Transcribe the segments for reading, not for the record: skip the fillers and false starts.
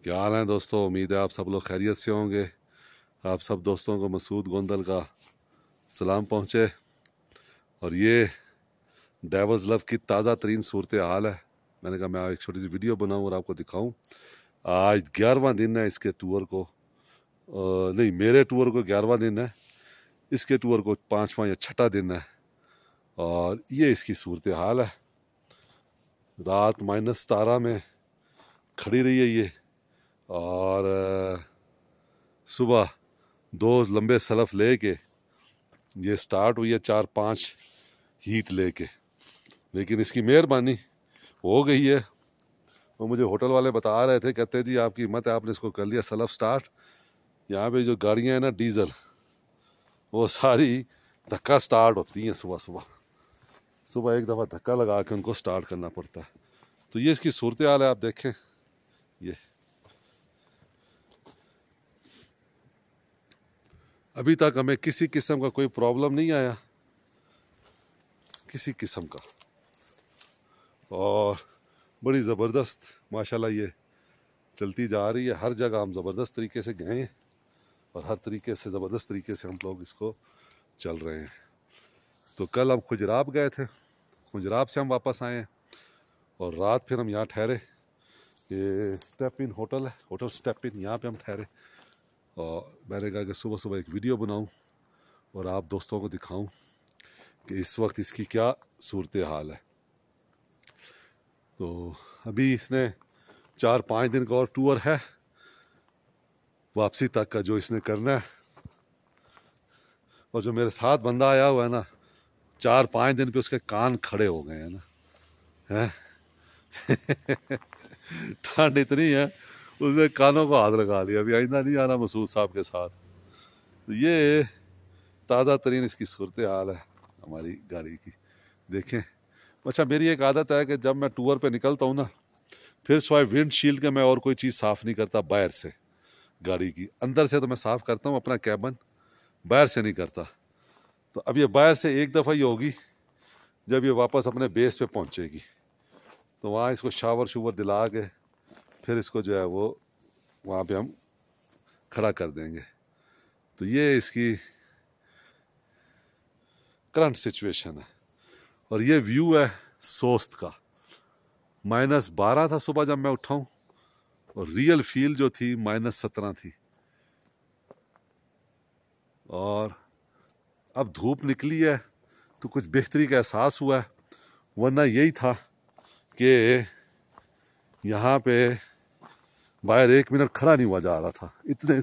क्या हाल है दोस्तों। उम्मीद है आप सब लोग खैरियत से होंगे। आप सब दोस्तों को मसूद गोंदल का सलाम पहुँचे। और ये डेविल्स लव की ताज़ा तरीन सूरत हाल है। मैंने कहा मैं एक छोटी सी वीडियो बनाऊं और आपको दिखाऊं। आज 11वां दिन है इसके टूर को। नहीं, मेरे टूर को 11वां दिन है, इसके टूर को 5वां या 6ठा दिन है। और ये इसकी सूरत हाल है। रात -17 में खड़ी रही है ये। और सुबह 2 लंबे सलफ लेके ये स्टार्ट हुई है 4-5 हीट लेके। लेकिन इसकी मेहरबानी हो गई है। वो मुझे होटल वाले बता रहे थे, कहते जी आपकी हिम्मत है, आपने इसको कर लिया सलफ स्टार्ट। यहाँ पे जो गाड़ियाँ हैं ना डीजल, वो सारी धक्का स्टार्ट होती हैं। सुबह एक दफ़ा धक्का लगा के उनको स्टार्ट करना पड़ता है। तो ये इसकी सूरत हाल है, आप देखें। ये अभी तक हमें किसी किस्म का कोई प्रॉब्लम नहीं आया, किसी किस्म का। और बड़ी ज़बरदस्त माशाल्लाह ये चलती जा रही है। हर जगह हम ज़बरदस्त तरीके से गए हैं और हर तरीके से ज़बरदस्त तरीके से हम लोग इसको चल रहे हैं। तो कल हम खुजराब गए थे, खुजराब से हम वापस आए हैं और रात फिर हम यहाँ ठहरे। ये स्टेप इन होटल है, होटल स्टेप इन, यहाँ पे हम ठहरे। और मैंने कहा कि सुबह सुबह एक वीडियो बनाऊं और आप दोस्तों को दिखाऊं कि इस वक्त इसकी क्या सूरत हाल है। तो अभी इसने 4-5 दिन का और टूर है वापसी तक का जो इसने करना है। और जो मेरे साथ बंदा आया हुआ है ना, 4-5 दिन पे उसके कान खड़े हो गए हैं ना, हैं। ठंड इतनी है, उसने कानों को हाथ लगा लिया। अभी आइंदा नहीं आना मसूद साहब के साथ। तो ये ताज़ा तरीन इसकी सूरत हाल है हमारी गाड़ी की, देखें। अच्छा, मेरी एक आदत है कि जब मैं टूर पे निकलता हूँ ना, फिर स्वाय विंड शील्ड के मैं और कोई चीज़ साफ़ नहीं करता बाहर से। गाड़ी की अंदर से तो मैं साफ़ करता हूँ अपना कैबन, बाहर से नहीं करता। तो अब ये बाहर से एक दफ़ा ही होगी जब ये वापस अपने बेस पे पहुँचेगी। तो वहाँ इसको शावर शूवर दिला के फिर इसको जो है वो वहाँ पे हम खड़ा कर देंगे। तो ये इसकी करंट सिचुएशन है। और ये व्यू है सोस्त का। -12 था सुबह जब मैं उठा हूँ और रियल फील जो थी -17 थी। और अब धूप निकली है तो कुछ बेहतरी का एहसास हुआ है, वरना यही था कि यहाँ पे बाहर 1 मिनट खड़ा नहीं हुआ जा रहा था। इतने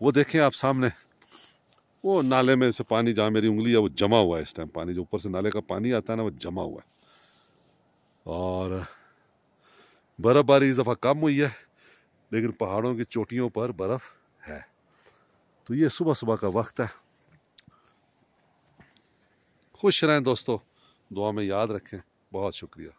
वो देखें आप सामने, वो नाले में से पानी, जहाँ मेरी उंगली है वो जमा हुआ है इस टाइम। पानी जो ऊपर से नाले का पानी आता है ना, वो जमा हुआ है। और बर्फ़बारी इस दफ़ा कम हुई है, लेकिन पहाड़ों की चोटियों पर बर्फ़ है। तो ये सुबह सुबह का वक्त है। खुश रहें दोस्तों, दुआ में याद रखें। बहुत शुक्रिया।